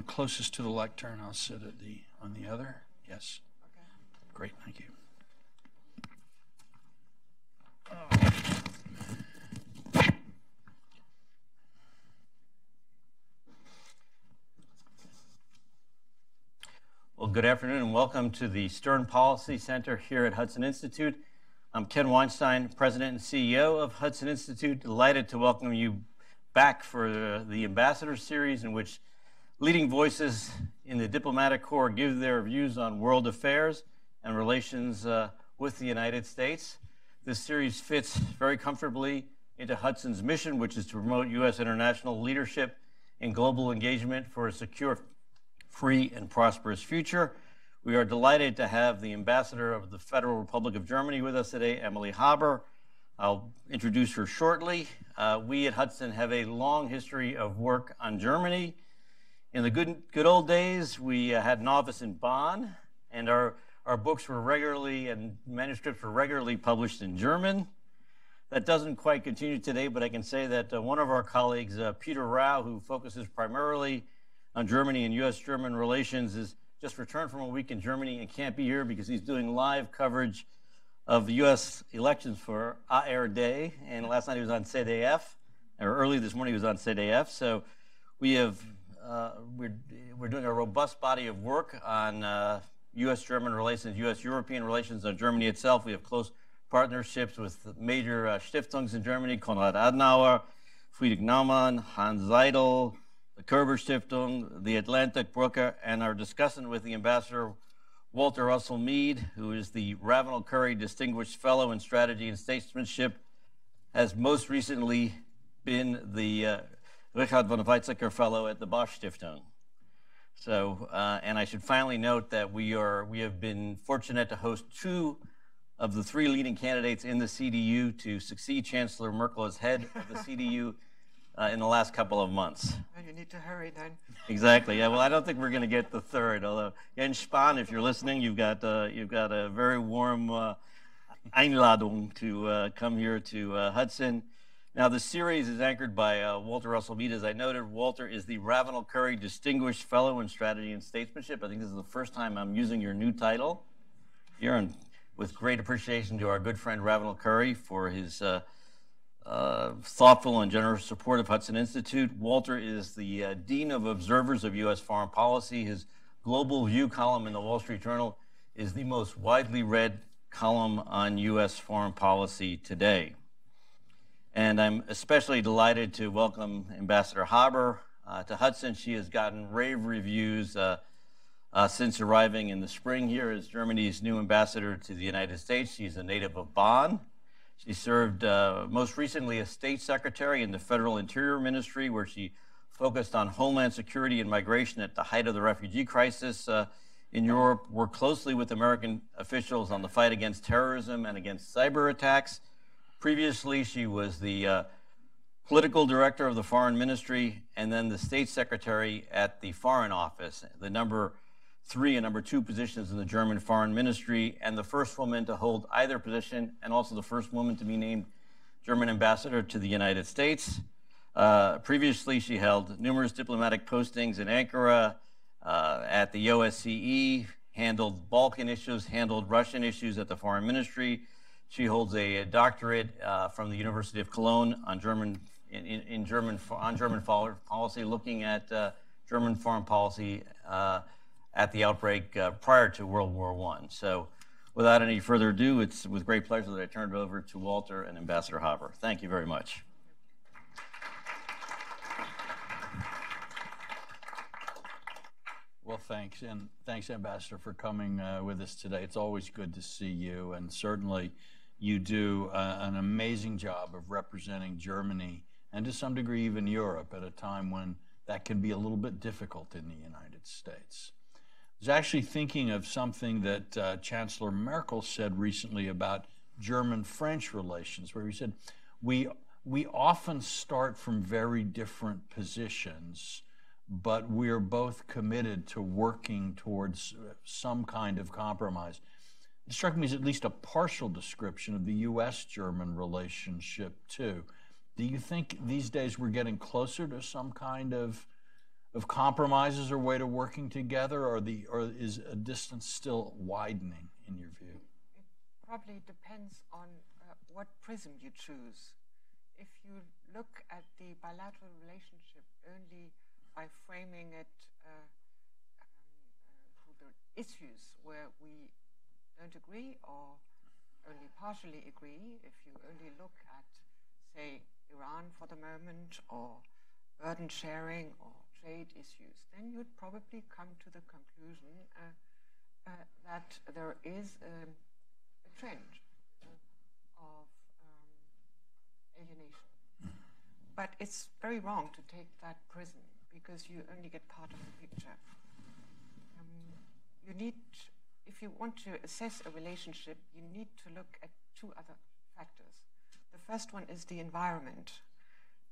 I'm closest to the lectern. I'll sit at on the other. Yes. Okay. Great, thank you. Well, good afternoon and welcome to the Stern Policy Center here at Hudson Institute. I'm Ken Weinstein, President and CEO of Hudson Institute. Delighted to welcome you back for the Ambassador Series, in which leading voices in the diplomatic corps give their views on world affairs and relations with the United States. This series fits very comfortably into Hudson's mission, which is to promote U.S. international leadership and global engagement for a secure, free, and prosperous future. We are delighted to have the Ambassador of the Federal Republic of Germany with us today, Emily Haber. I'll introduce her shortly. We at Hudson have a long history of work on Germany. In the good old days, we had an office in Bonn, and our books were regularly, and manuscripts were regularly published in German. That doesn't quite continue today, but I can say that one of our colleagues, Peter Rao, who focuses primarily on Germany and U.S. German relations, is just returned from a week in Germany and can't be here because he's doing live coverage of the U.S. elections for ARD, and last night he was on CDF, or early this morning he was on CDF. So we have, we're doing a robust body of work on U.S. German relations, U.S. European relations, on Germany itself. We have close partnerships with major Stiftungen in Germany, Konrad Adenauer, Friedrich Naumann, Hans Seidel, the Kerber Stiftung, the Atlantic Brücke, and are discussing with the Ambassador Walter Russell Mead, who is the Ravenel Curry Distinguished Fellow in Strategy and Statesmanship, has most recently been the Richard von Weizsäcker Fellow at the Bosch Stiftung. So, and I should finally note that we have been fortunate to host two of the three leading candidates in the CDU to succeed Chancellor Merkel as head of the CDU in the last couple of months. Well, you need to hurry then. Exactly. Yeah. Well, I don't think we're going to get the third. Although Jens Spahn, if you're listening, you've got a very warm Einladung to come here to Hudson. Now, the series is anchored by Walter Russell Mead. As I noted, Walter is the Ravenel Curry Distinguished Fellow in Strategy and Statesmanship. I think this is the first time I'm using your new title here, and with great appreciation to our good friend Ravenel Curry for his thoughtful and generous support of Hudson Institute. Walter is the Dean of Observers of U.S. Foreign Policy. His Global View column in the Wall Street Journal is the most widely read column on U.S. foreign policy today. And I'm especially delighted to welcome Ambassador Haber to Hudson. She has gotten rave reviews since arriving in the spring here as Germany's new ambassador to the United States. She's a native of Bonn. She served most recently as State Secretary in the Federal Interior Ministry, where she focused on Homeland Security and migration at the height of the refugee crisis in Europe, worked closely with American officials on the fight against terrorism and against cyber attacks. Previously, she was the political director of the Foreign Ministry and then the State Secretary at the Foreign Office, the number 3 and number 2 positions in the German Foreign Ministry, and the first woman to hold either position, and also the first woman to be named German ambassador to the United States. Previously, she held numerous diplomatic postings in Ankara, at the OSCE, handled Balkan issues, handled Russian issues at the Foreign Ministry. She holds a doctorate from the University of Cologne on German foreign policy, looking at German foreign policy at the outbreak prior to World War I. So without any further ado, it's with great pleasure that I turn it over to Walter and Ambassador Haber. Thank you very much. Well, thanks, and thanks, Ambassador, for coming with us today. It's always good to see you, and certainly you do an amazing job of representing Germany, and to some degree even Europe, at a time when that can be a little bit difficult in the United States. I was actually thinking of something that Chancellor Merkel said recently about German-French relations, where he said, we often start from very different positions, but we're both committed to working towards some kind of compromise. It struck me as at least a partial description of the U.S. German relationship, too. Do you think these days we're getting closer to some kind of of compromises or way to working together, or is a distance still widening in your view? It probably depends on what prism you choose. If you look at the bilateral relationship only by framing it through the issues where we don't agree or only partially agree, if you only look at, say, Iran for the moment, or burden sharing or trade issues, then you'd probably come to the conclusion that there is a trend of alienation. But it's very wrong to take that prism, because you only get part of the picture. You need, if you want to assess a relationship, you need to look at two other factors. The first one is the environment.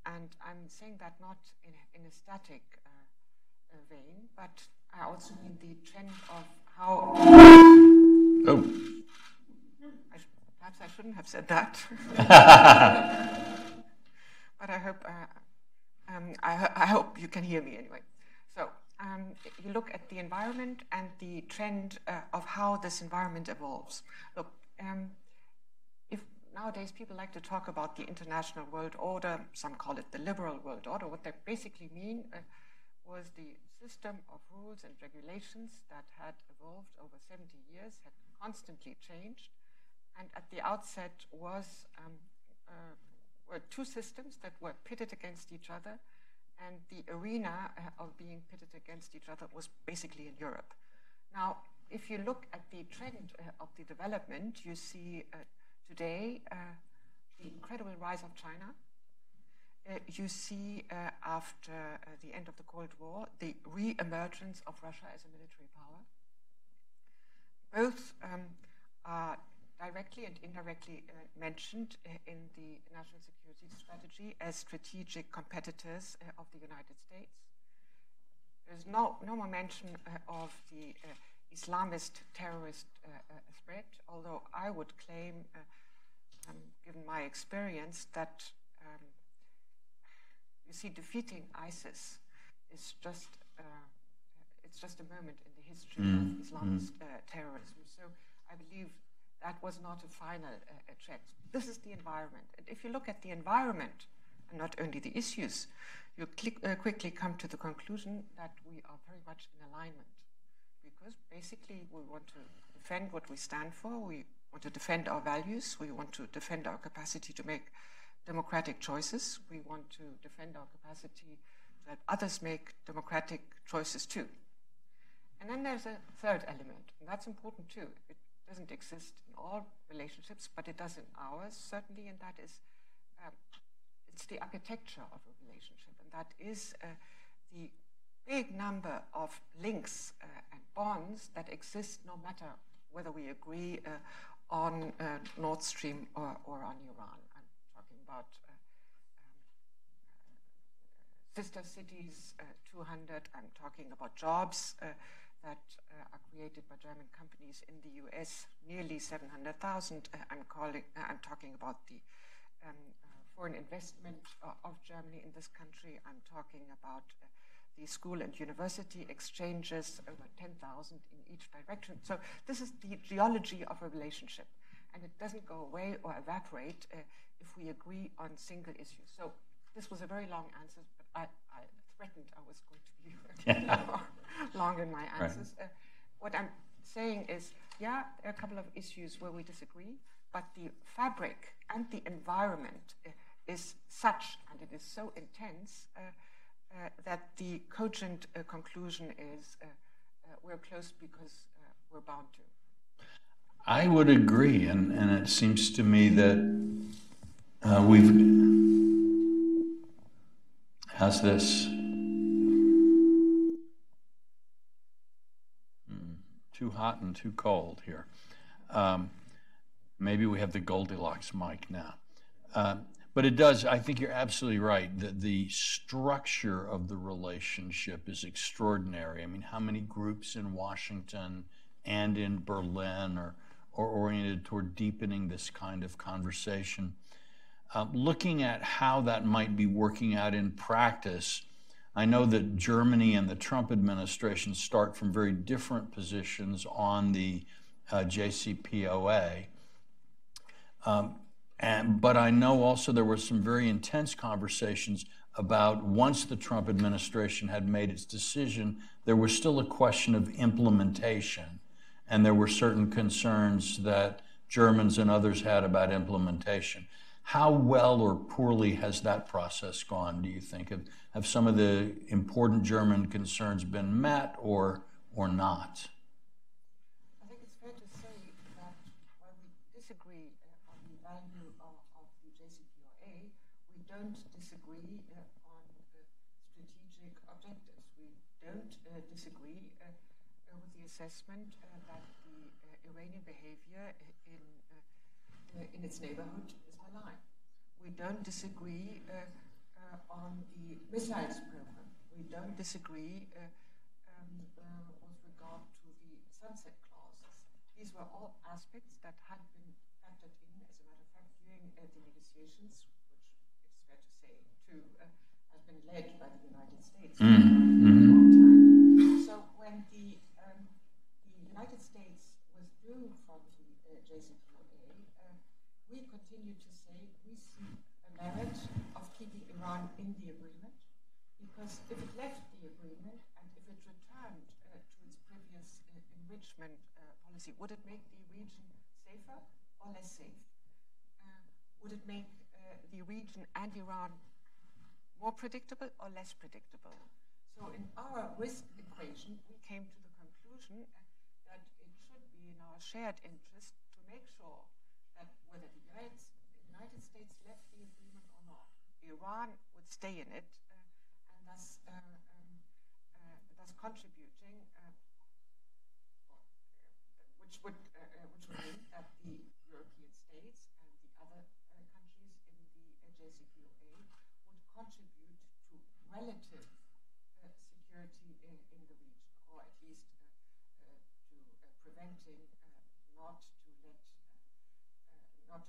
And I'm saying that not in a static vein, but I also mean the trend of how... Oh. Perhaps I shouldn't have said that. But I hope you can hear me anyway. So you look at the environment and the trend of how this environment evolves. Look, if nowadays people like to talk about the international world order, some call it the liberal world order. What they basically mean was the system of rules and regulations that had evolved over 70 years, had constantly changed, and at the outset were two systems that were pitted against each other, and the arena of being pitted against each other was basically in Europe. Now, if you look at the trend of the development, you see today the incredible rise of China. You see, after the end of the Cold War, the re-emergence of Russia as a military power. Both are directly and indirectly mentioned in the National Security Strategy as strategic competitors of the United States. There's no more mention of the Islamist terrorist threat, although I would claim, given my experience, that you see, defeating ISIS is just it's just a moment in the history of Islamist terrorism. So I believe that was not a final check. This is the environment. And if you look at the environment, and not only the issues, you quickly come to the conclusion that we are very much in alignment. Because basically we want to defend what we stand for, we want to defend our values, we want to defend our capacity to make democratic choices, we want to defend our capacity that others make democratic choices too. And then there's a third element, and that's important too. It doesn't exist in all relationships, but it does in ours, certainly, and that is, it's the architecture of a relationship, and that is the big number of links and bonds that exist no matter whether we agree on Nord Stream or on Iran. I'm talking about sister cities, 200. I'm talking about jobs that are created by German companies in the U.S., nearly 700,000. I'm talking about the foreign investment of Germany in this country. I'm talking about the school and university exchanges, over 10,000 in each direction. So this is the geology of a relationship, and it doesn't go away or evaporate if we agree on single issues. So this was a very long answer, but I threatened I was going to be long in my answers. Right. What I'm saying is, yeah, there are a couple of issues where we disagree, but the fabric and the environment is such, and it is so intense, that the cogent conclusion is we're close because we're bound to. I would agree, and it seems to me that how's this? Too hot and too cold here. Maybe we have the Goldilocks mic now. But it does, I think you're absolutely right, that the structure of the relationship is extraordinary. I mean, how many groups in Washington and in Berlin are oriented toward deepening this kind of conversation? Looking at how that might be working out in practice, I know that Germany and the Trump administration start from very different positions on the JCPOA. But I know also there were some very intense conversations about once the Trump administration had made its decision, there was still a question of implementation. And there were certain concerns that Germans and others had about implementation. How well or poorly has that process gone, do you think? Have some of the important German concerns been met or not? I think it's fair to say that while we disagree on the value of the JCPOA, we don't disagree on the strategic objectives. We don't disagree with the assessment that the Iranian behavior in its neighborhood is malign. We don't disagree on the missiles program. We don't disagree with regard to the sunset clauses. These were all aspects that had been factored in, as a matter of fact, during the negotiations, which it's fair to say, too, has been led by the United States for a long time. So when the United States withdrew from the JCPOA, we continue to say we see a merit of keeping Iran in the agreement, because if it left the agreement and if it returned to its previous enrichment policy, would it make the region safer or less safe? Would it make the region and Iran more predictable or less predictable? So in our risk equation, we came to the conclusion that it should be in our shared interest to make sure that whether the United States left the agreement or not, Iran would stay in it, and thus contributing, which would mean that the European states and the other countries in the JCPOA would contribute to relative security in the region, or at least to preventing not to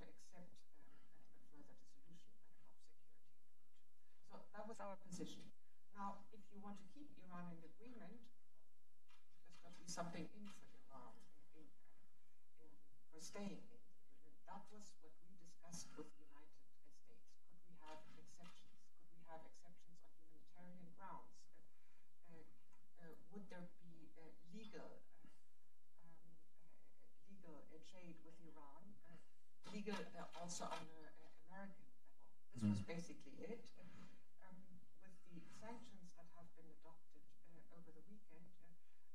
accept a further dissolution of security. So that was our position. Now, if you want to keep Iran in agreement, there's got to be something in for Iran for staying in the agreement. That was what we discussed with the United States. Could we have exceptions? Could we have exceptions on humanitarian grounds? Would there be legal trade with Iran? Legal also on an American level. This was basically it. With the sanctions that have been adopted over the weekend,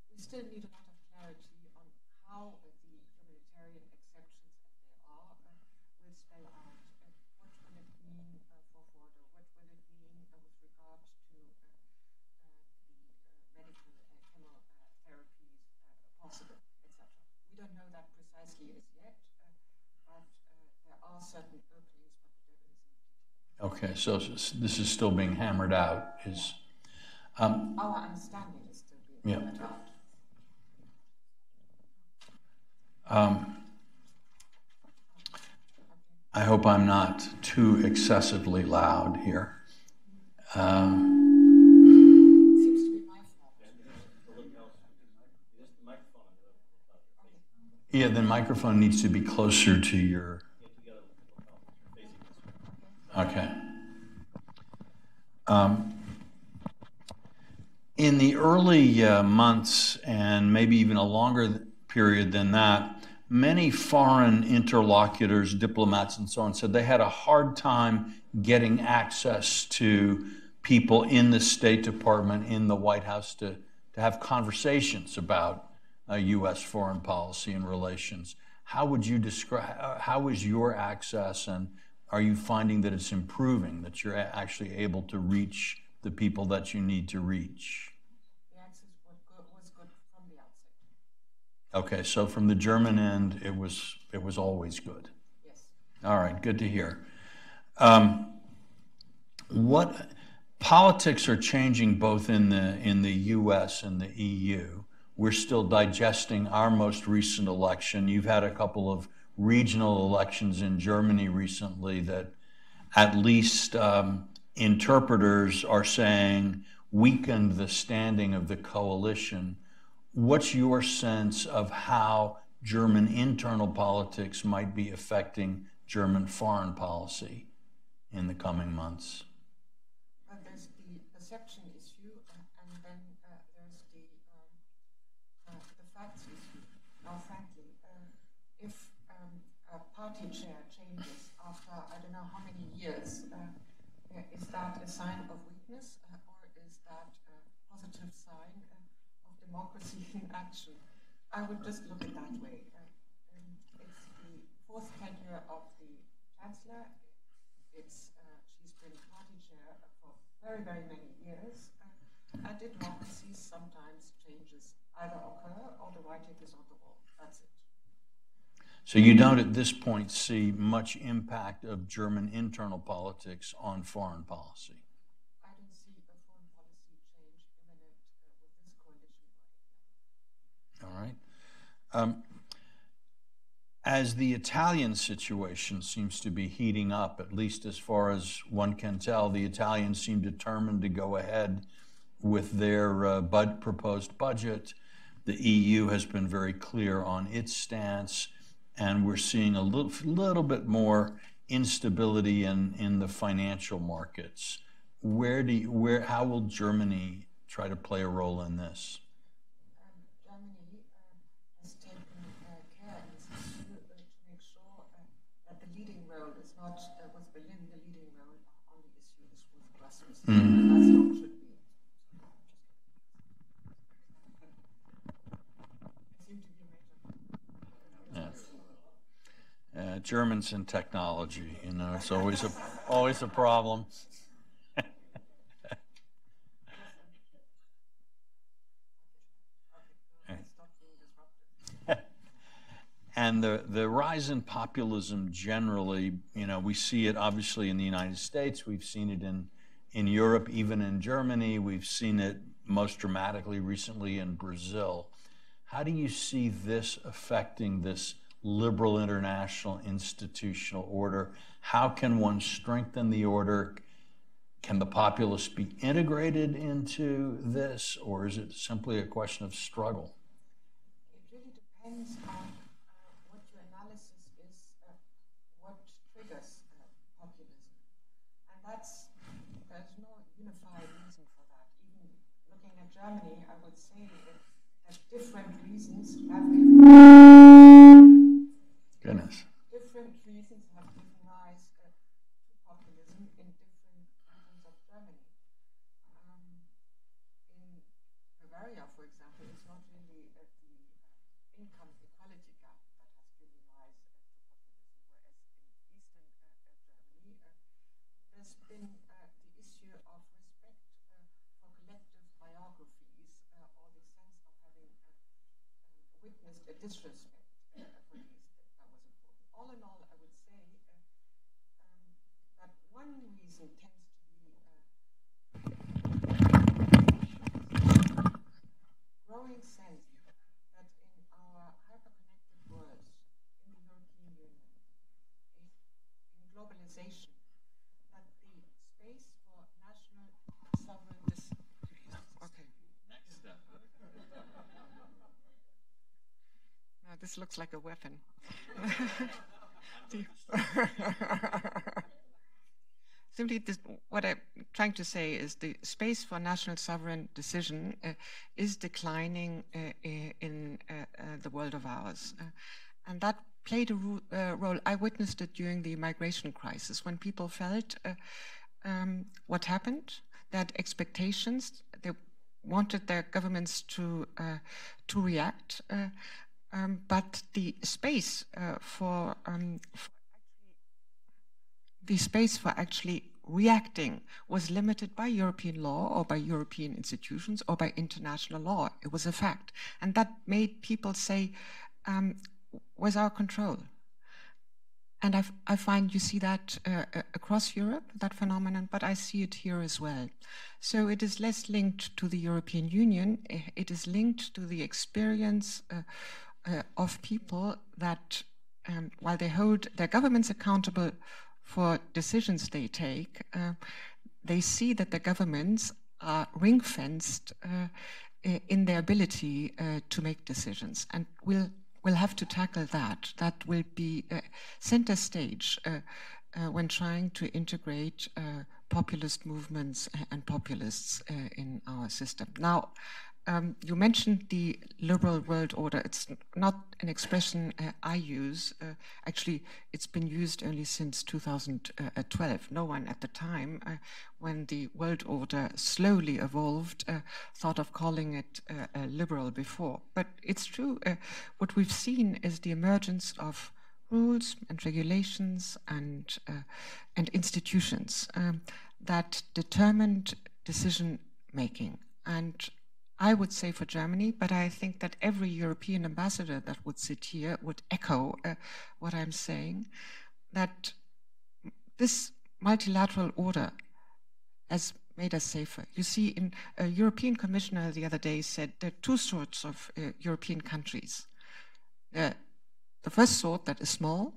we still need a lot of clarity on how the humanitarian exceptions, and there are, will spell out. What will it mean for border? What will it mean with regard to the medical chemotherapies possible, etc. We don't know that precisely as yet, but there are certain openings, but the devil is in the detail. Okay, so this is still being hammered out. Our understanding is still being hammered out. I hope I'm not too excessively loud here. Seems to be my fault. Yeah, the microphone needs to be closer to your... Okay. In the early months, and maybe even a longer period than that, many foreign interlocutors, diplomats and so on, said they had a hard time getting access to people in the State Department, in the White House, to have conversations about U.S. foreign policy and relations. How would you describe, how is your access, and are you finding that it's improving, that you're actually able to reach the people that you need to reach? The access was good from the outset. Okay, so from the German end, it was always good. Yes. All right, good to hear. What politics are changing both in the U.S. and the EU. We're still digesting our most recent election. You've had a couple of regional elections in Germany recently that at least interpreters are saying weakened the standing of the coalition. What's your sense of how German internal politics might be affecting German foreign policy in the coming months? There's the perception issue, and then there's the facts issue. Now, frankly, if a party chair changes after I don't know how many years, is that a sign of weakness, or is that a positive sign of democracy in action? I would just look at it that way. It's the fourth tenure of the Chancellor. She's been party chair for very, very many years. And democracy sometimes changes either occur or the writing is on the wall. That's it. So you don't at this point see much impact of German internal politics on foreign policy? I don't see a foreign policy change imminent with this coalition or any other. All right. As the Italian situation seems to be heating up, at least as far as one can tell, the Italians seem determined to go ahead with their proposed budget. The EU has been very clear on its stance, and we're seeing a little bit more instability in the financial markets. How will Germany try to play a role in this? Germany has taken care in this issue to make sure that the leading role is not with Berlin. The leading role on the issue is with Brussels. That's how it should be. I seem to be a major. Yes. Germans and technology, it's always a problem. And the rise in populism generally, we see it obviously in the United States. We've seen it in Europe, even in Germany. We've seen it most dramatically recently in Brazil. How do you see this affecting this liberal international institutional order? How can one strengthen the order? Can the populists be integrated into this, or is it simply a question of struggle? It really depends on what your analysis is, what triggers populism. And there's no unified reason for that. Even looking at Germany, I would say that different reasons have given rise to populism in different regions of Germany. In Bavaria, for example, it's not really the income equality gap that has given rise to populism, whereas in eastern Germany, there's been the issue of respect for collective biographies, or the sense of having witnessed a disrespect for these that was important. All in all, I would say that one reason tends to be growing sense that in our hyper-connected world, in the European Union, in globalization, that the space for national sovereign Okay. Next step. Now this looks like a weapon. Simply, what I'm trying to say is the space for national sovereign decision is declining in the world of ours. And that played a role. I witnessed it during the migration crisis, when people felt what happened, that expectations, they wanted their governments to react, but the space for actually reacting was limited by European law or by European institutions or by international law. It was a fact. And that made people say, where's our control? And I find you see that across Europe, that phenomenon, but I see it here as well. So it is less linked to the European Union. It is linked to the experience of people that, while they hold their governments accountable for decisions they take, they see that the governments are ring-fenced in their ability to make decisions. And we'll have to tackle that. That will be center stage when trying to integrate populist movements and populists in our system. Now, you mentioned the liberal world order. It's not an expression I use. Actually, it's been used only since 2012. No one at the time, when the world order slowly evolved, thought of calling it liberal before. But it's true. What we've seen is the emergence of rules and regulations and institutions that determined decision making. And I would say for Germany, but I think that every European ambassador that would sit here would echo what I'm saying, that this multilateral order has made us safer. You see, in a European commissioner the other day said there are two sorts of European countries. The first sort that is small,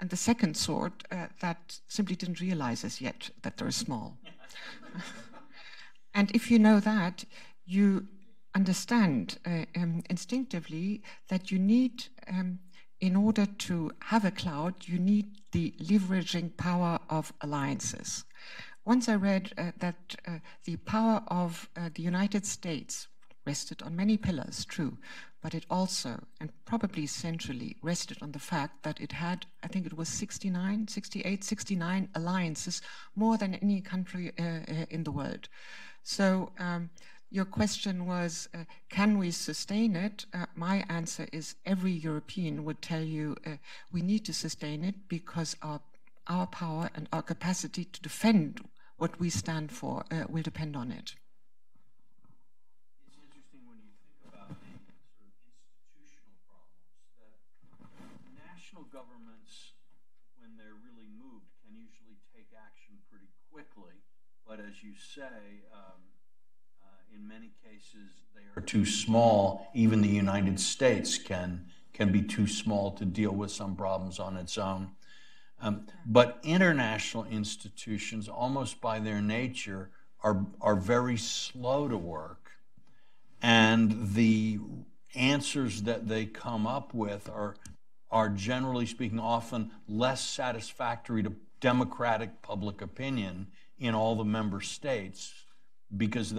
and the second sort that simply didn't realize as yet that they're small. And if you know that, you understand instinctively that you need, in order to have a cloud, you need the leveraging power of alliances. Once I read that the power of the United States rested on many pillars, true, but it also, and probably centrally, rested on the fact that it had, I think it was 69 alliances, more than any country in the world. So your question was, can we sustain it? My answer is every European would tell you we need to sustain it because our power and our capacity to defend what we stand for will depend on it. It's interesting when you think about the sort of institutional problems that national governments, when they're really moved, can usually take action pretty quickly. But as you say, in many cases, they are too small. Even the United States can be too small to deal with some problems on its own. But international institutions, almost by their nature, are very slow to work. And the answers that they come up with are generally speaking, often less satisfactory to democratic public opinion in all the member states, because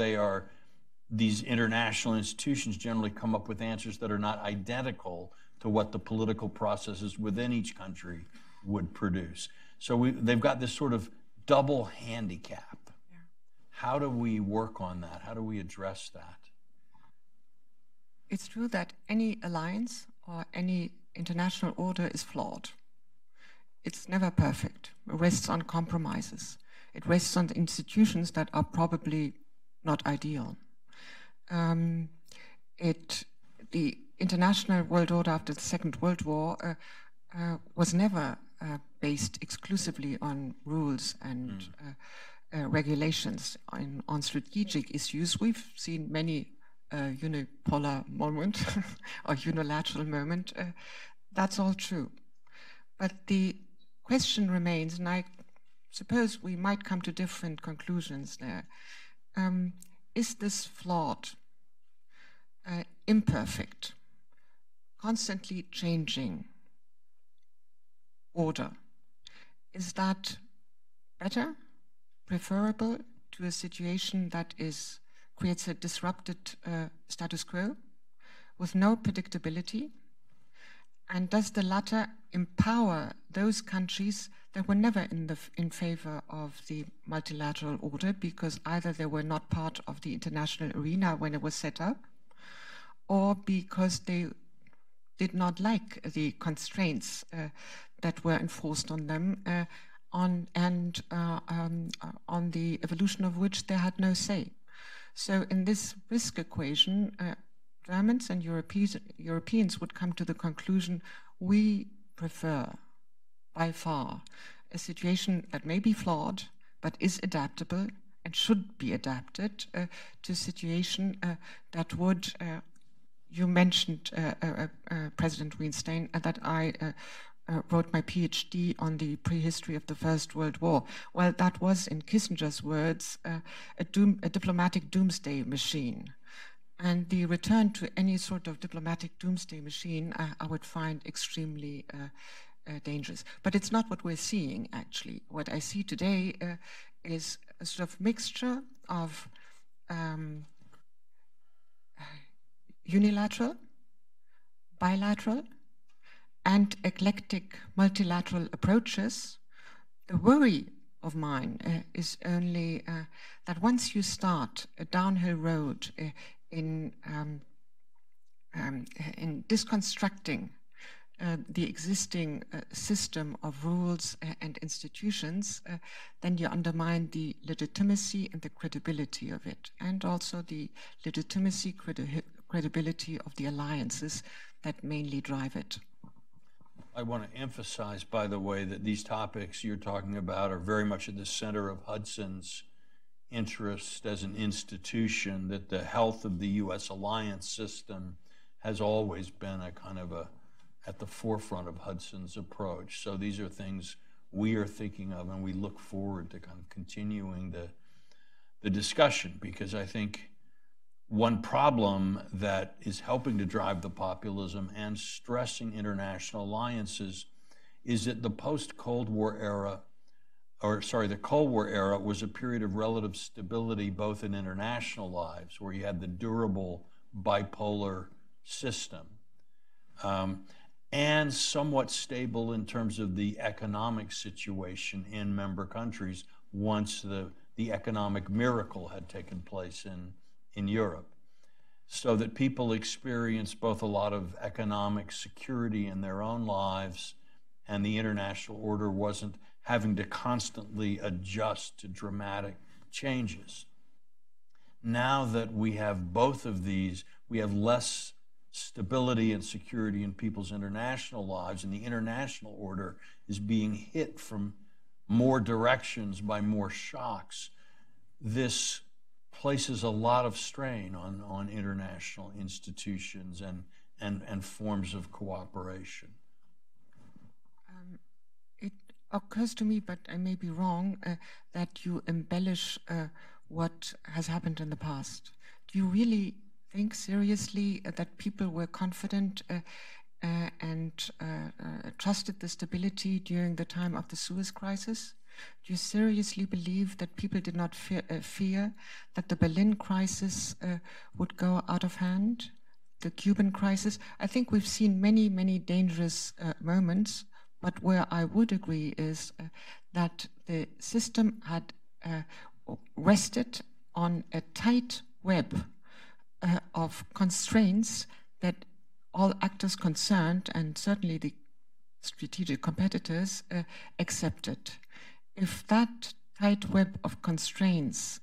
these international institutions generally come up with answers that are not identical to what the political processes within each country would produce. So they've got this sort of double handicap. Yeah. How do we work on that? How do we address that? It's true that any alliance or any international order is flawed. It's never perfect. It rests on compromises. It rests on the institutions that are probably not ideal. The international world order after the Second World War was never based exclusively on rules and regulations. On strategic issues, we've seen many unipolar moment or unilateral moment. That's all true. But the question remains, and I suppose we might come to different conclusions there. Is this flawed, imperfect, constantly changing order, is that better, preferable to a situation that creates a disrupted status quo with no predictability? And does the latter empower those countries that were never in favor of the multilateral order because either they were not part of the international arena when it was set up, or because they did not like the constraints that were enforced on them on the evolution of which they had no say? So in this risk equation, Germans and Europeans would come to the conclusion, we prefer by far a situation that may be flawed but is adaptable and should be adapted to a situation that would, you mentioned President Weinstein, that I wrote my PhD on the prehistory of the First World War. Well, that was, in Kissinger's words, a diplomatic doomsday machine. And the return to any sort of diplomatic doomsday machine, I would find extremely dangerous. But it's not what we're seeing, actually. What I see today is a sort of mixture of unilateral, bilateral, and eclectic multilateral approaches. The worry of mine is only that once you start a downhill road in disconstructing the existing system of rules and institutions, then you undermine the legitimacy and the credibility of it, and also the legitimacy, credibility of the alliances that mainly drive it. I want to emphasize, by the way, that these topics you're talking about are very much at the center of Hudson's interest as an institution, that the health of the U.S. alliance system has always been a kind of at the forefront of Hudson's approach. So these are things we are thinking of, and we look forward to kind of continuing the discussion, because I think one problem that is helping to drive the populism and stressing international alliances is that the post-Cold War era, the Cold War era was a period of relative stability both in international lives, where you had the durable bipolar system, and somewhat stable in terms of the economic situation in member countries once the economic miracle had taken place in Europe, so that people experienced both a lot of economic security in their own lives, and the international order wasn't having to constantly adjust to dramatic changes. Now that we have both of these, we have less stability and security in people's international lives, and the international order is being hit from more directions by more shocks. This places a lot of strain on international institutions and forms of cooperation. It occurs to me, but I may be wrong, that you embellish what has happened in the past. Do you really think seriously that people were confident and trusted the stability during the time of the Suez Crisis? Do you seriously believe that people did not fear that the Berlin crisis would go out of hand, the Cuban crisis? I think we've seen many, many dangerous moments, but where I would agree is that the system had rested on a tight web of constraints that all actors concerned, and certainly the strategic competitors, accepted. If that tight web of constraints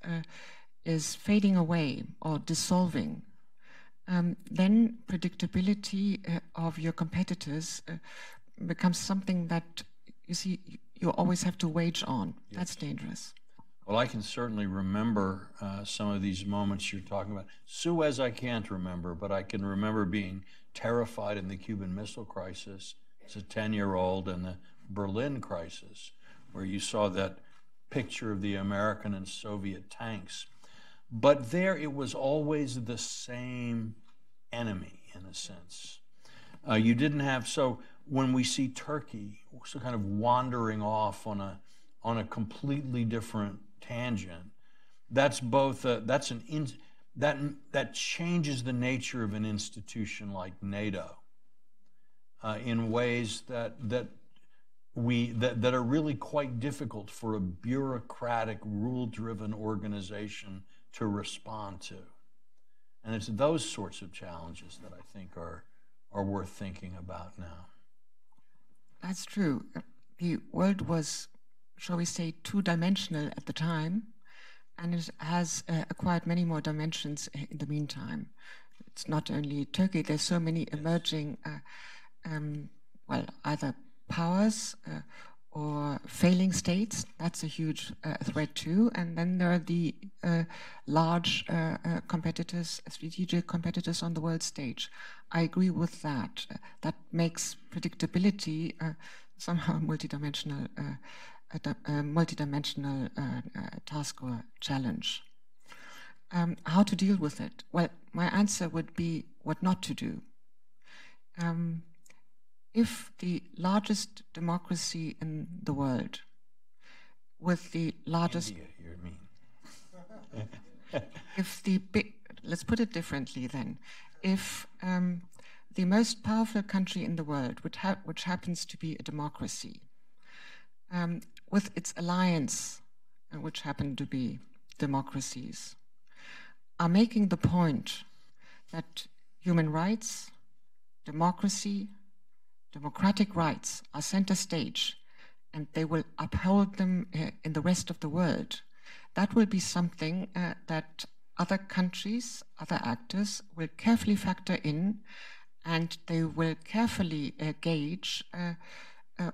is fading away or dissolving, then predictability of your competitors becomes something that, you see, you always have to wage on. Yes. That's dangerous. Well, I can certainly remember some of these moments you're talking about. Suez I can't remember, but I can remember being terrified in the Cuban Missile Crisis as a 10-year-old, and the Berlin crisis, where you saw that picture of the American and Soviet tanks. But there it was always the same enemy, in a sense. You didn't have, so when we see Turkey so kind of wandering off on a completely different tangent, that's both that changes the nature of an institution like NATO in ways that are really quite difficult for a bureaucratic, rule-driven organization to respond to. And it's those sorts of challenges that I think are worth thinking about now. That's true. The world was, shall we say, two-dimensional at the time, and it has acquired many more dimensions in the meantime. It's not only Turkey, there's so many emerging, either powers or failing states. That's a huge threat too. And then there are the large competitors, strategic competitors on the world stage. I agree with that. That makes predictability somehow multidimensional task or challenge. How to deal with it? Well, my answer would be what not to do. If the largest democracy in the world, with the largest... India, you mean. If the big... Let's put it differently then. If the most powerful country in the world, which happens to be a democracy, with its alliance, which happen to be democracies, are making the point that human rights, democracy, democratic rights are center stage, and they will uphold them in the rest of the world, that will be something that other countries, other actors will carefully factor in, and they will carefully gauge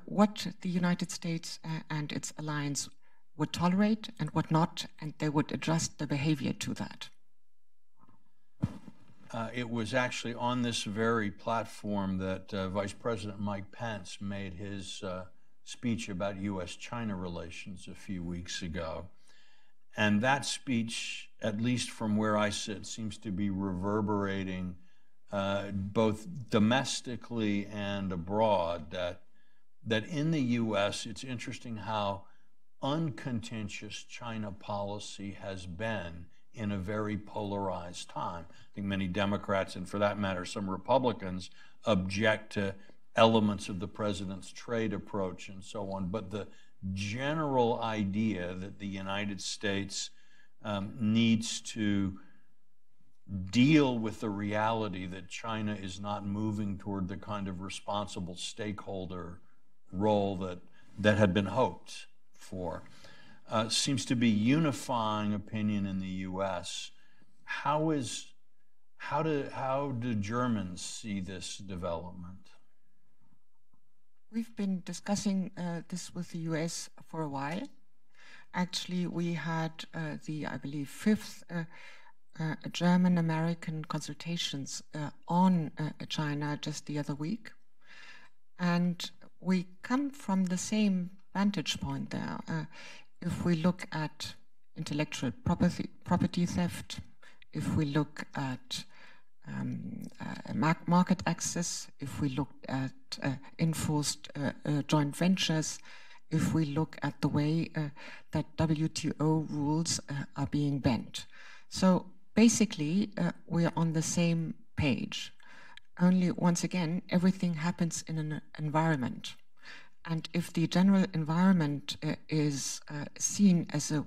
what the United States and its alliance would tolerate and what not, and they would adjust their behavior to that. It was actually on this very platform that Vice President Mike Pence made his speech about U.S.-China relations a few weeks ago. And that speech, at least from where I sit, seems to be reverberating both domestically and abroad, that in the U.S., it's interesting how uncontentious China policy has been in a very polarized time. I think many Democrats, and for that matter, some Republicans, object to elements of the president's trade approach and so on. But the general idea that the United States needs to deal with the reality that China is not moving toward the kind of responsible stakeholder role that had been hoped for. Seems to be unifying opinion in the U.S. How do Germans see this development? We've been discussing this with the U.S. for a while. Actually, we had I believe, fifth German-American consultations on China just the other week. And we come from the same vantage point there. If we look at intellectual property theft, if we look at market access, if we look at enforced joint ventures, if we look at the way that WTO rules are being bent. So basically, we're on the same page. Only, once again, everything happens in an environment. And if the general environment is seen as an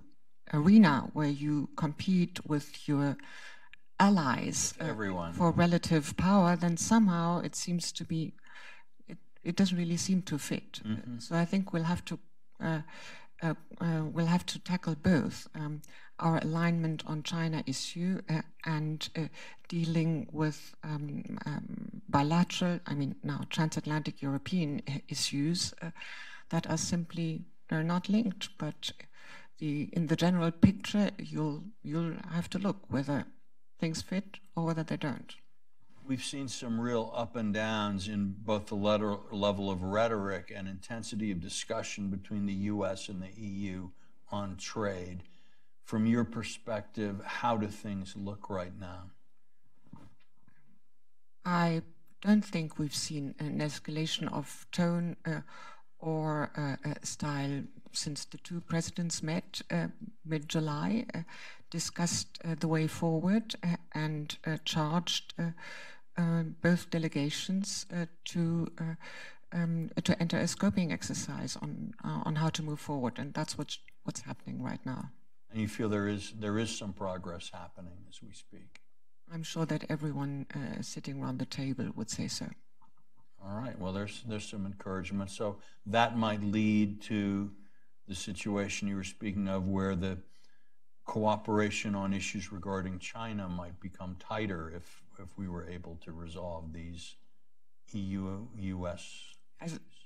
arena where you compete with your allies for relative power, then somehow it seems to be, it doesn't really seem to fit. Mm-hmm. So I think we'll have to tackle both our alignment on China issue and dealing with bilateral, now transatlantic European issues that are simply, they're not linked, but in the general picture, you'll have to look whether things fit or whether they don't. We've seen some real up and downs in both the level of rhetoric and intensity of discussion between the U.S. and the EU on trade. From your perspective, how do things look right now? I don't think we've seen an escalation of tone or style since the two presidents met mid-July, discussed the way forward and charged both delegations to enter a scoping exercise on how to move forward, and that's what's happening right now. And you feel there is some progress happening as we speak? I'm sure that everyone sitting around the table would say so. All right. Well, there's some encouragement. So that might lead to the situation you were speaking of, where the cooperation on issues regarding China might become tighter if we were able to resolve these EU-US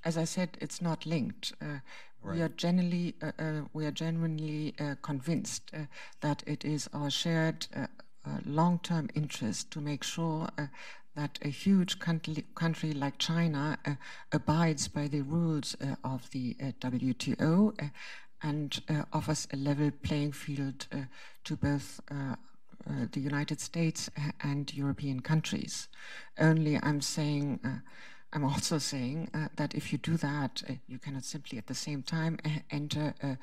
As I said, it's not linked. Right. We are genuinely convinced that it is our shared long-term interest to make sure that a huge country like China abides by the rules of the WTO and offers a level playing field to both the United States and European countries. Only I'm also saying that if you do that, you cannot simply at the same time enter a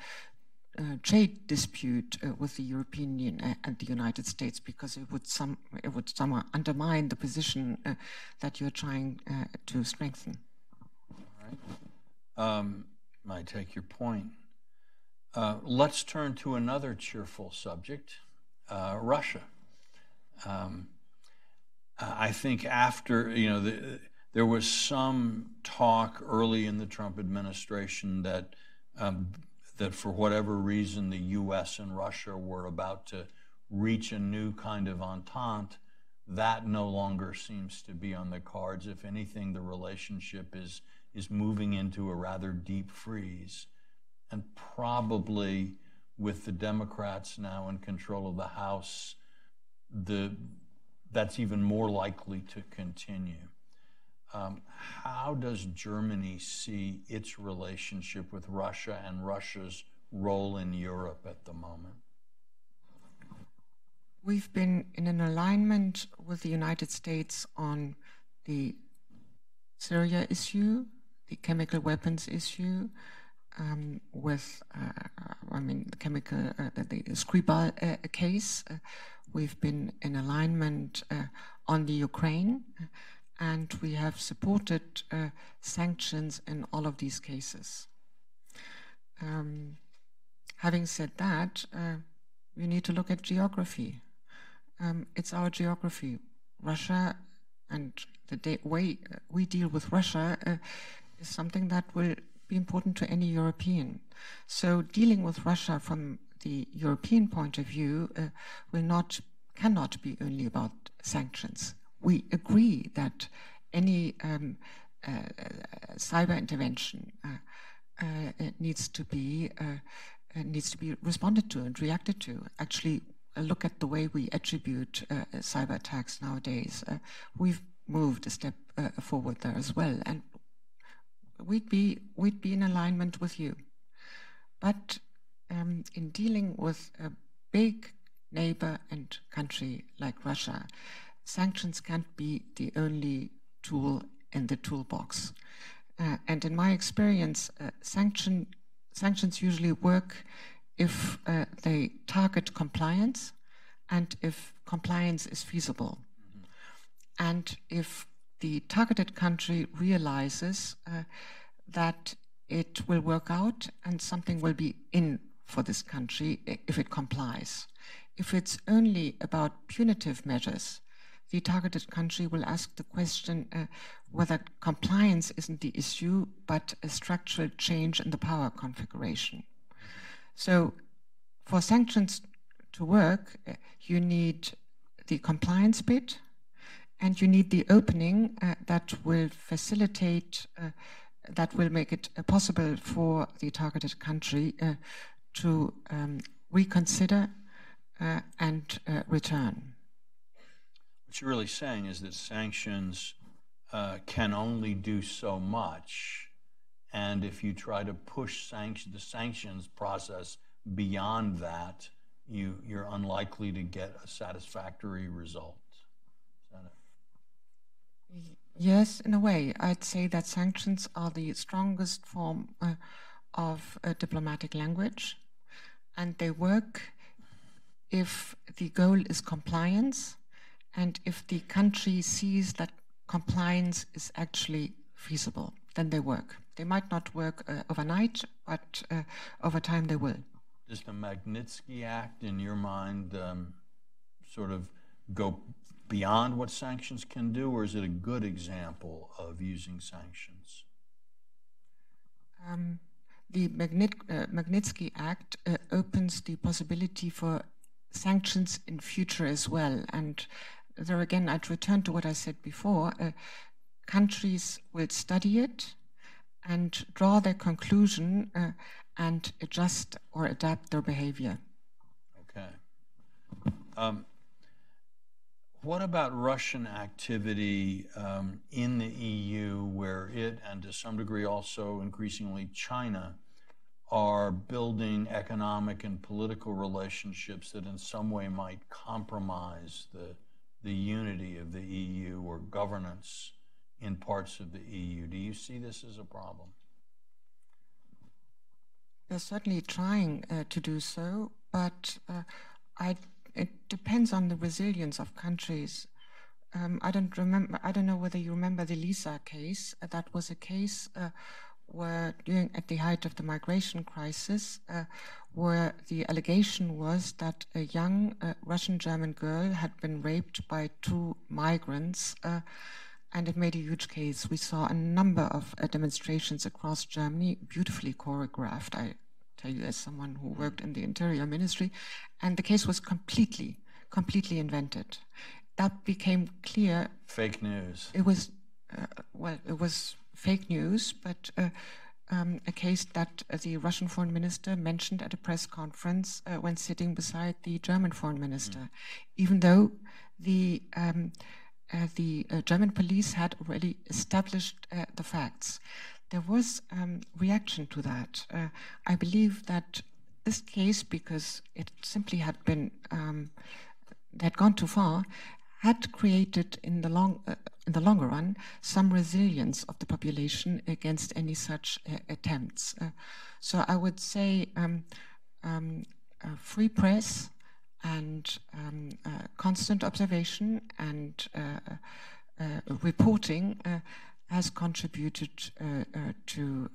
trade dispute with the European Union and the United States, because it would somehow undermine the position that you're trying to strengthen. All right. I take your point. Let's turn to another cheerful subject, Russia. I think after, there was some talk early in the Trump administration that that for whatever reason the U.S. and Russia were about to reach a new kind of entente. That no longer seems to be on the cards. If anything, the relationship is moving into a rather deep freeze. And probably with the Democrats now in control of the House, that's even more likely to continue. How does Germany see its relationship with Russia and Russia's role in Europe at the moment? We've been in an alignment with the United States on the Syria issue, the chemical weapons issue, with the Skripal case. We've been in alignment on the Ukraine, and we have supported sanctions in all of these cases. Having said that, we need to look at geography. It's our geography. Russia, and the way we deal with Russia is something that will be important to any European. So dealing with Russia from the European point of view cannot be only about sanctions. We agree that any cyber intervention needs to be responded to and reacted to. Actually, look at the way we attribute cyber attacks nowadays. We've moved a step forward there as well, and we'd be in alignment with you. But in dealing with a big neighbor and country like Russia, sanctions can't be the only tool in the toolbox. And in my experience, sanctions usually work if they target compliance and if compliance is feasible. Mm-hmm. And if the targeted country realizes that it will work out and something will be in for this country if it complies. If it's only about punitive measures, the targeted country will ask the question whether compliance isn't the issue, but a structural change in the power configuration. So for sanctions to work, you need the compliance bit, and you need the opening that will facilitate, that will make it possible for the targeted country to reconsider and return. What you're really saying is that sanctions can only do so much, and if you try to push the sanctions process beyond that, you're unlikely to get a satisfactory result. Is that it? Yes, in a way. I'd say that sanctions are the strongest form of diplomatic language, and they work if the goal is compliance, and if the country sees that compliance is actually feasible, then they work. They might not work overnight, but over time they will. Does the Magnitsky Act, in your mind, sort of go beyond what sanctions can do, or is it a good example of using sanctions? The Magnitsky Act opens the possibility for sanctions in future as well. And there again, I'd return to what I said before. Countries will study it, and draw their conclusion and adjust or adapt their behavior. Okay. What about Russian activity in the EU, where it, and to some degree also increasingly China, are building economic and political relationships that in some way might compromise the unity of the EU or governance in parts of the EU? Do you see this as a problem? They're certainly trying to do so, but it depends on the resilience of countries. I don't know whether you remember the Lisa case. That was a case where, at the height of the migration crisis, where the allegation was that a young Russian-German girl had been raped by two migrants, and it made a huge case. We saw a number of demonstrations across Germany, beautifully choreographed, I tell you as someone who worked in the Interior Ministry, and the case was completely invented. That became clear. Fake news. It was, it was fake news, but a case that the Russian foreign minister mentioned at a press conference when sitting beside the German foreign minister, even though the German police had already established the facts. There was reaction to that. I believe that this case, because it simply had been had gone too far, had created in the longer run some resilience of the population against any such attempts. So I would say free press and constant observation and reporting has contributed to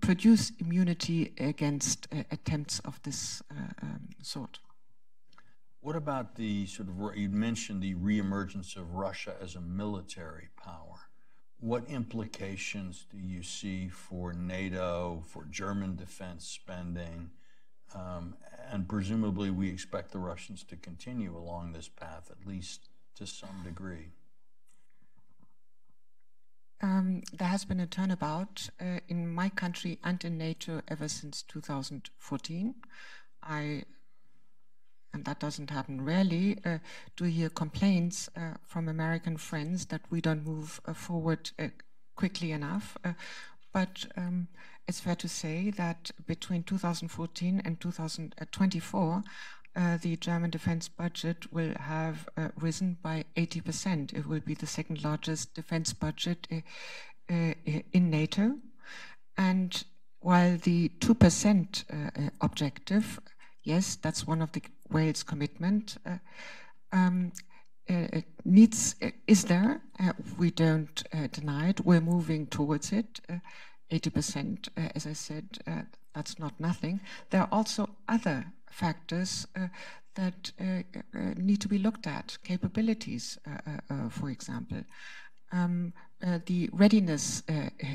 produce immunity against attempts of this sort. What about the you mentioned the reemergence of Russia as a military power. What implications do you see for NATO, for German defense spending? And presumably we expect the Russians to continue along this path, at least to some degree. There has been a turnabout in my country and in NATO ever since 2014. And that doesn't happen rarely, do hear complaints from American friends that we don't move forward quickly enough. But it's fair to say that between 2014 and 2024, the German defense budget will have risen by 80%. It will be the second largest defense budget in NATO. And while the 2% objective, yes, that's one of the Wales commitment, is there. We don't deny it. We're moving towards it. 80%, as I said, that's not nothing. There are also other factors that need to be looked at. Capabilities, for example. The readiness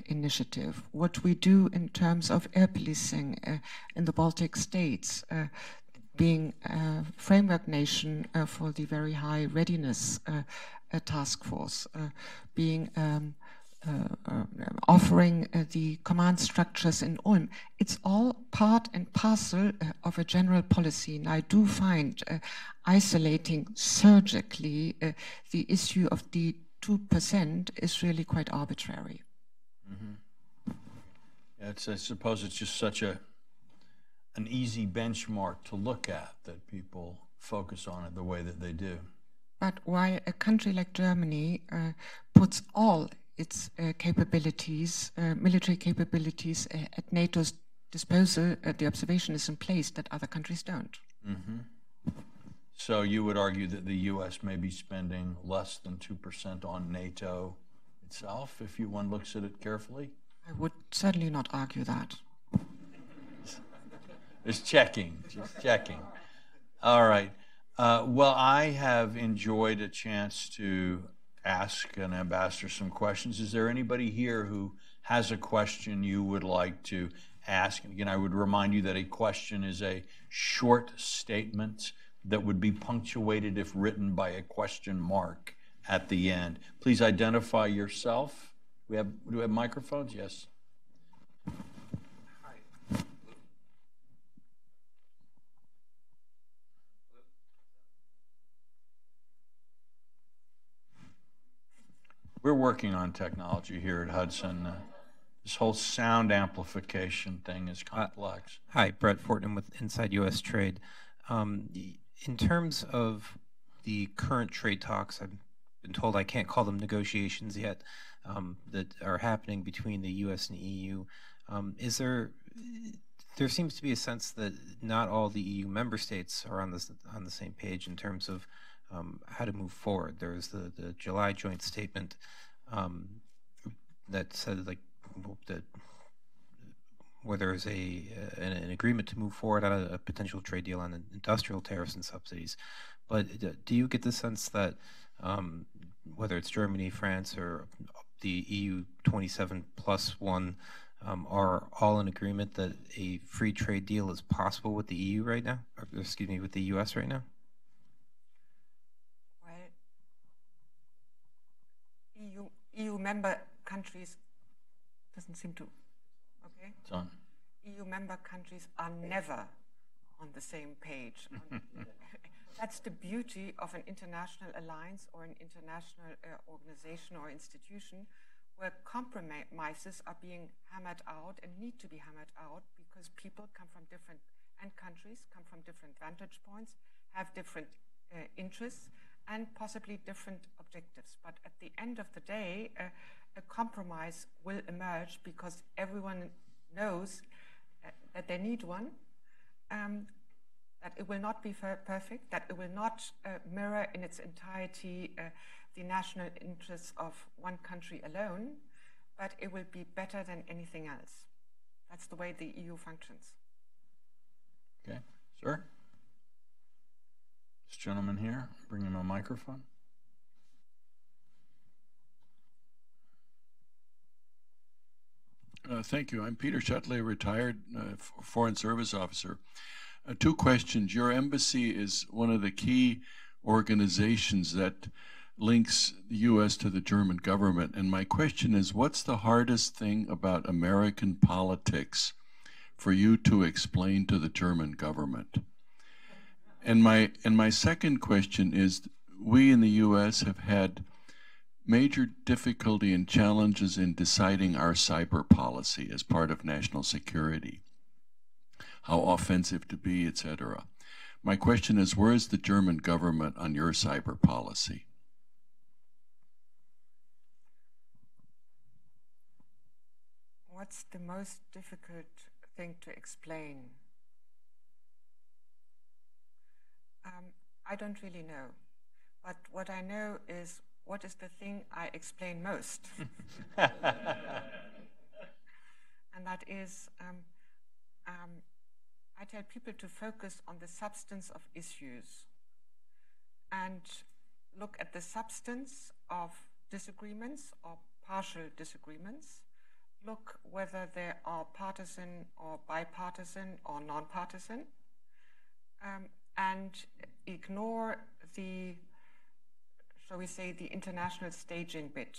initiative, what we do in terms of air policing in the Baltic states, being a framework nation for the very high readiness task force, being offering the command structures in Ulm. It's all part and parcel of a general policy. And I do find isolating surgically the issue of the 2% is really quite arbitrary. Mm-hmm. Yeah, I suppose it's just such an easy benchmark to look at that people focus on it the way that they do. But while a country like Germany puts all its capabilities, military capabilities at NATO's disposal, the observation is in place that other countries don't. Mm-hmm. So you would argue that the U.S. may be spending less than 2% on NATO itself, if one looks at it carefully? I would certainly not argue that. Just checking. All right. Well, I have enjoyed a chance to ask an ambassador some questions. Is there anybody here who has a question you would like to ask? And again, I would remind you that a question is a short statement that would be punctuated if written by a question mark at the end. Please identify yourself we have microphones? Yes. We're working on technology here at Hudson. This whole sound amplification thing is complex. Hi, Brett Fortnum with Inside U.S. Trade. In terms of the current trade talks, I've been told I can't call them negotiations yet, that are happening between the U.S. and the EU. There seems to be a sense that not all the EU member states are on the same page in terms of how to move forward. There's the July joint statement that said that where there's an agreement to move forward on a potential trade deal on industrial tariffs and subsidies. But do you get the sense that whether it's Germany, France, or the EU 27 plus one are all in agreement that a free trade deal is possible with the EU right now, or excuse me, with the US right now? Well, EU member countries doesn't seem to, okay? It's on. EU member countries are never on the same page. That's the beauty of an international alliance or an international organization or institution, where compromises are being hammered out and need to be hammered out because people come from different, and countries come from different vantage points, have different interests, and possibly different objectives. But at the end of the day, a compromise will emerge because everyone knows that they need one, that it will not be perfect, that it will not mirror in its entirety the national interests of one country alone, but it will be better than anything else. That's the way the EU functions. Okay, sir? This gentleman here, bring him a microphone. Thank you. I'm Peter Shutley, retired Foreign Service Officer. Two questions. Your embassy is one of the key organizations that links the U.S. to the German government. And my question is, what's the hardest thing about American politics for you to explain to the German government? And my second question is, we in the U.S. have had major difficulty and challenges in deciding our cyber policy as part of national security, how offensive to be, etc. My question is, where is the German government on your cyber policy? What's the most difficult thing to explain? I don't really know. But what I know is, what is the thing I explain most? And that is, I tell people to focus on the substance of issues and look at the substance of disagreements or partial disagreements. Look whether they are partisan or bipartisan or non-partisan, and ignore the, shall we say, the international staging bit.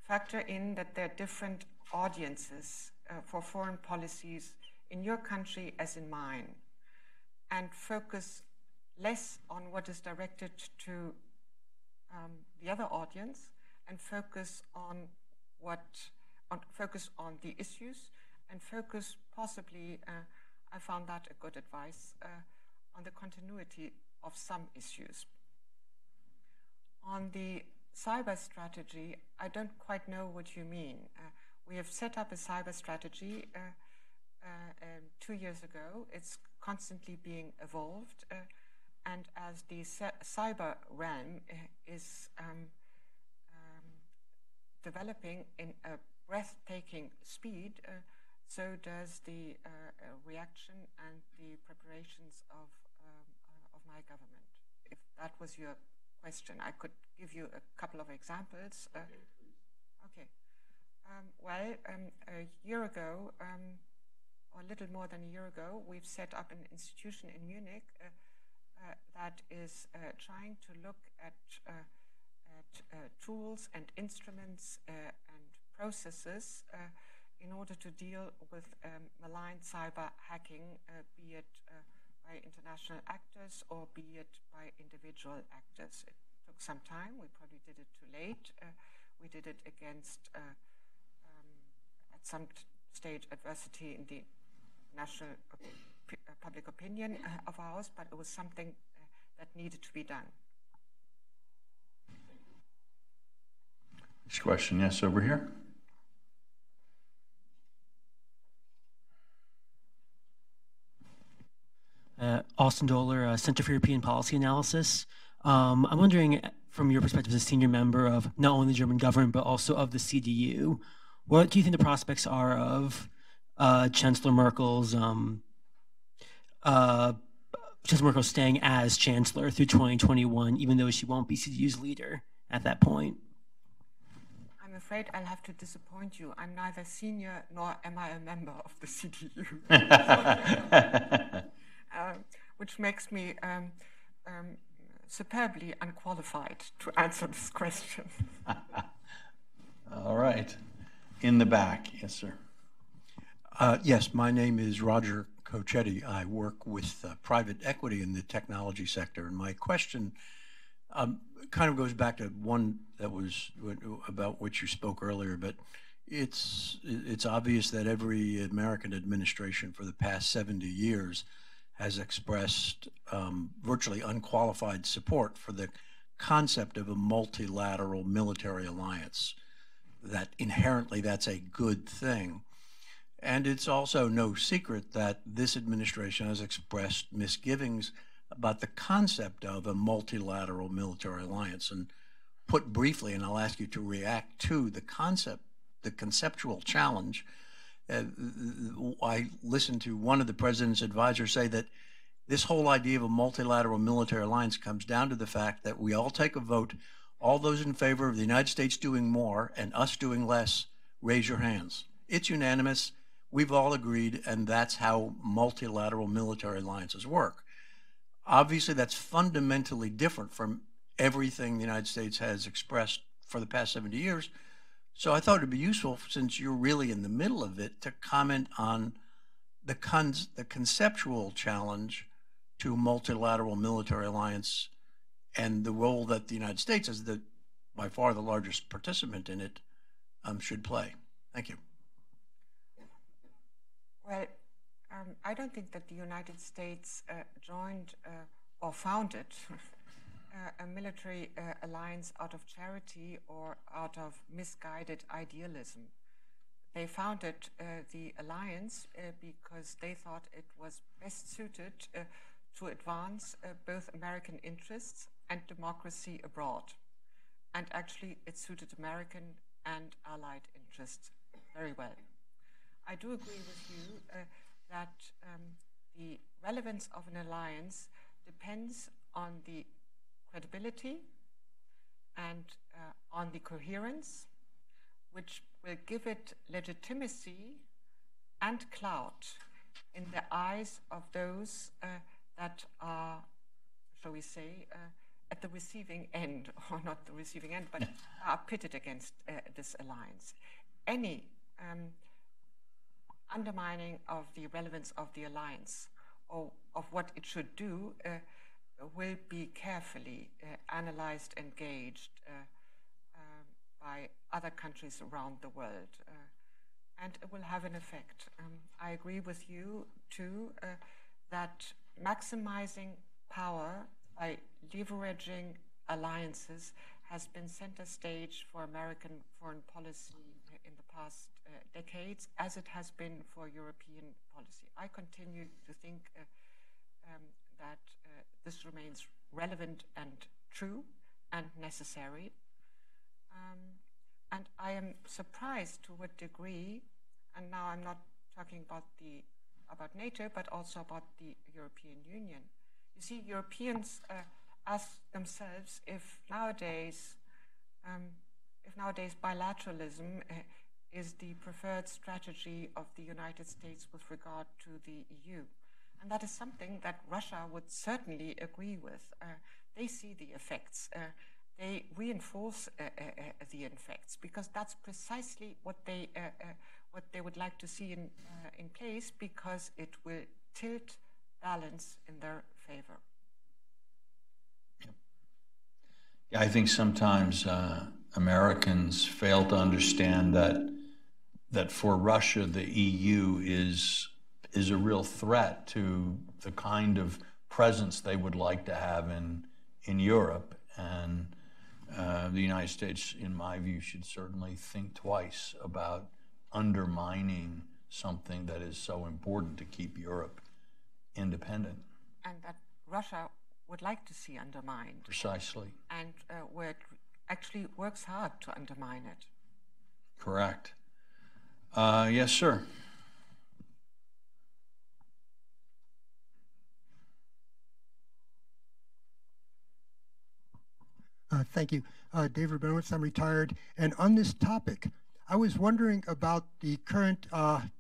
Factor in that there are different audiences for foreign policies in your country as in mine, and focus less on what is directed to the other audience, and focus on the issues, and focus possibly, I found that a good advice, on the continuity of some issues. On the cyber strategy, I don't quite know what you mean. We have set up a cyber strategy 2 years ago. It's constantly being evolved, and as the cyber realm is developing in a breathtaking speed, so does the reaction and the preparations of my government. If that was your question, I could give you a couple of examples. Okay. A year ago, or a little more than a year ago, we've set up an institution in Munich that is trying to look at tools and instruments and processes in order to deal with malign cyber hacking, be it by international actors or be it by individual actors. It took some time. We probably did it too late. We did it against, at some stage, adversity in the national public opinion of ours, but it was something that needed to be done. Next question, yes, over here. Austin Dohler, Center for European Policy Analysis. I'm wondering, from your perspective as a senior member of not only the German government, but also of the CDU, what do you think the prospects are of Chancellor Merkel's staying as Chancellor through 2021, even though she won't be CDU's leader at that point? I'm afraid I'll have to disappoint you. I'm neither senior nor am I a member of the CDU. Which makes me superbly unqualified to answer this question. All right. In the back, yes, sir. Yes, my name is Roger Cochetti. I work with private equity in the technology sector, and my question kind of goes back to one that was about which you spoke earlier, but it's obvious that every American administration for the past 70 years has expressed virtually unqualified support for the concept of a multilateral military alliance, that inherently that's a good thing. And it's also no secret that this administration has expressed misgivings about the concept of a multilateral military alliance. And put briefly, and I'll ask you to react to the conceptual challenge, I listened to one of the president's advisors say that this whole idea of a multilateral military alliance comes down to the fact that we all take a vote. All those in favor of the United States doing more and us doing less, raise your hands. It's unanimous. We've all agreed, and that's how multilateral military alliances work. Obviously, that's fundamentally different from everything the United States has expressed for the past 70 years. So I thought it'd be useful, since you're really in the middle of it, to comment on the conceptual challenge to multilateral military alliance and the role that the United States, as by far the largest participant in it, should play. Thank you. Well, I don't think that the United States joined or founded a military alliance out of charity or out of misguided idealism. They founded the alliance because they thought it was best suited to advance both American interests and democracy abroad. And actually, it suited American and allied interests very well. I do agree with you that the relevance of an alliance depends on the credibility and on the coherence, which will give it legitimacy and clout in the eyes of those that are, shall we say, at the receiving end, or not the receiving end, but are pitted against this alliance. Any undermining of the relevance of the alliance or of what it should do will be carefully analyzed and gauged by other countries around the world, and it will have an effect. I agree with you too that maximizing power by leveraging alliances has been center stage for American foreign policy in the past decades, as it has been for European policy. I continue to think that this remains relevant and true and necessary. And I am surprised to what degree, and now I'm not talking about NATO, but also about the European Union. You see, Europeans ask themselves if nowadays bilateralism is the preferred strategy of the United States with regard to the EU. And that is something that Russia would certainly agree with. They see the effects. They reinforce the effects, because that's precisely what they would like to see in place, because it will tilt balance in their favor. Yeah, I think sometimes Americans fail to understand that for Russia, the EU is a real threat to the kind of presence they would like to have in Europe. And the United States, in my view, should certainly think twice about undermining something that is so important to keep Europe independent. And that Russia would like to see undermined. Precisely. And where it actually works hard to undermine it. Correct. Yes, sir. Thank you. David Benowitz, I'm retired. And on this topic, I was wondering about the current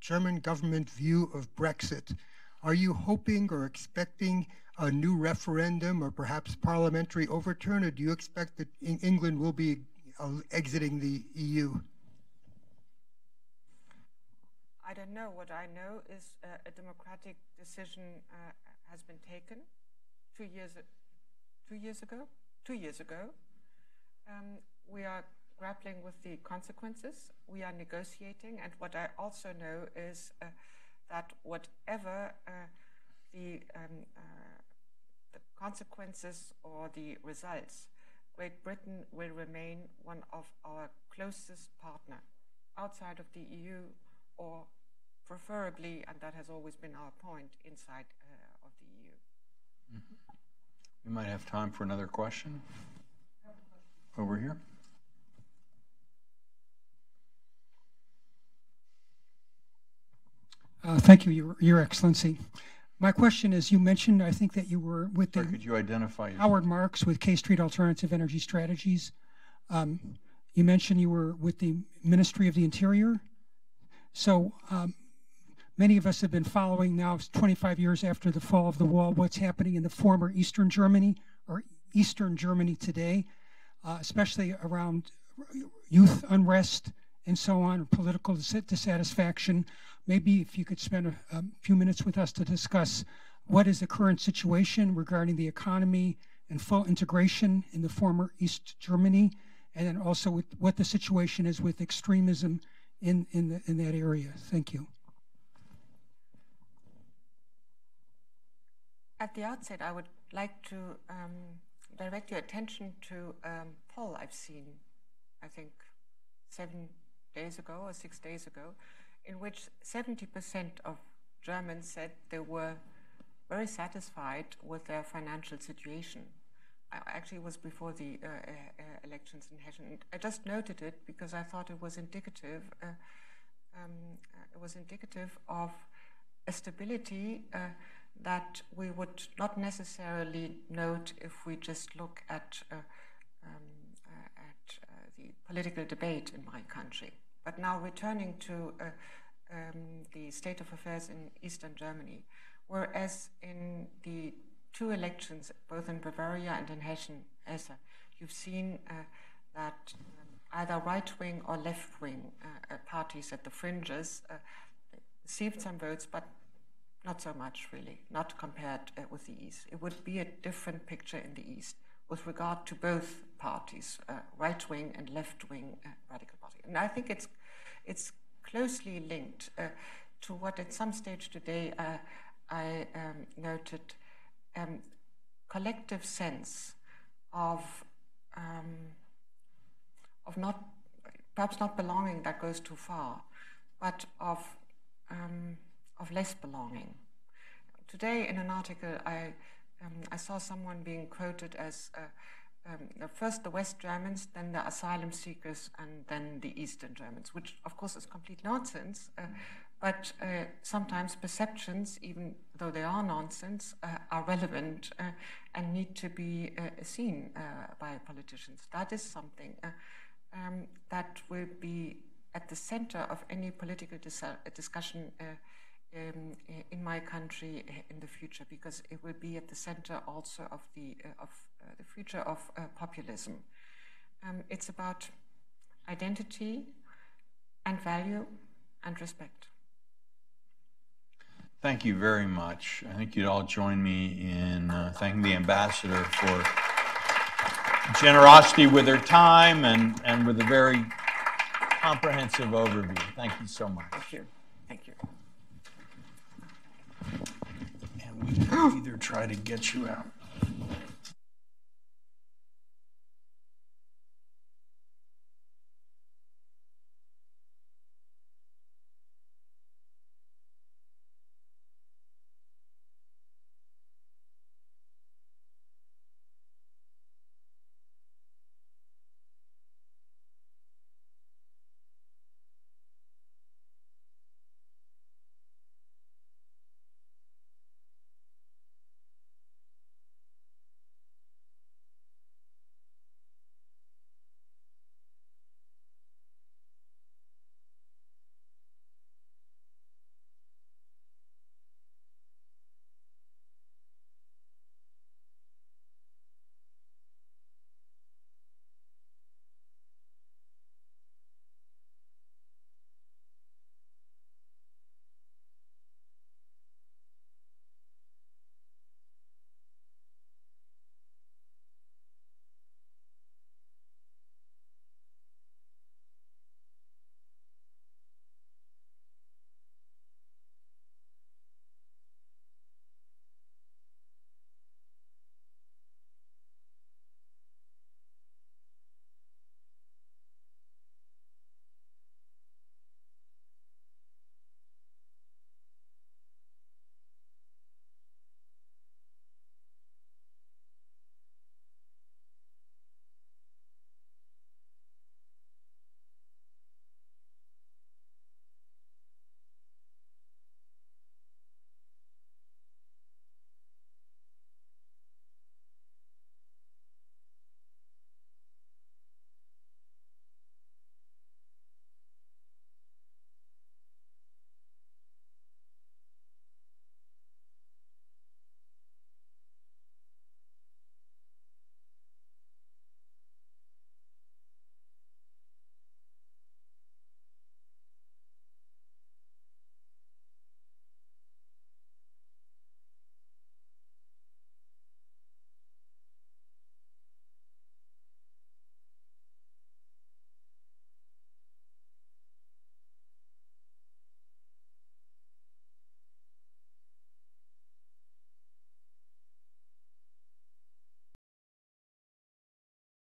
German government view of Brexit. Are you hoping or expecting a new referendum or perhaps parliamentary overturn, or do you expect that England will be exiting the EU? I don't know. What I know is a democratic decision has been taken 2 years ago. 2 years ago. We are grappling with the consequences. We are negotiating, and what I also know is that whatever the consequences or the results, Great Britain will remain one of our closest partners outside of the EU, or preferably, and that has always been our point, inside of the EU. Mm-hmm. We might have time for another question. Over here. Thank you, Your Excellency. My question is, you mentioned, I think, that you were with the could you identify yourself? Howard Marks with K Street Alternative Energy Strategies. You mentioned you were with the Ministry of the Interior. So many of us have been following now, 25 years after the fall of the wall, what's happening in the former Eastern Germany, or Eastern Germany today, especially around youth unrest and so on, political dissatisfaction. Maybe if you could spend a few minutes with us to discuss what is the current situation regarding the economy and full integration in the former East Germany, and then also with what the situation is with extremism in that area. Thank you. At the outset, I would like to direct your attention to a poll I've seen, I think 7 days ago or 6 days ago, in which 70% of Germans said they were very satisfied with their financial situation. Actually, it was before the elections in Hesse. I just noted it because I thought it was indicative. It was indicative of a stability that we would not necessarily note if we just look at the political debate in my country. But now returning to the state of affairs in Eastern Germany, whereas in the 2 elections, both in Bavaria and in Hesse, you've seen that either right-wing or left-wing parties at the fringes received some votes, but not so much, really, not compared with the East. It would be a different picture in the East with regard to both parties, right-wing and left-wing radical party. And I think it's closely linked to what at some stage today I noted, collective sense of not, perhaps not belonging, that goes too far, but of less belonging. Today in an article I saw someone being quoted as first the West Germans, then the asylum seekers, and then the Eastern Germans, which of course is complete nonsense, but sometimes perceptions, even though they are nonsense, are relevant and need to be seen by politicians. That is something that will be at the center of any political discussion in my country in the future, because it will be at the center also of the future of populism. It's about identity and value and respect. Thank you very much. I think you'd all join me in thanking the ambassador for generosity with her time and with a very comprehensive overview. Thank you so much. Thank you. Thank you. And we can either try to get you out.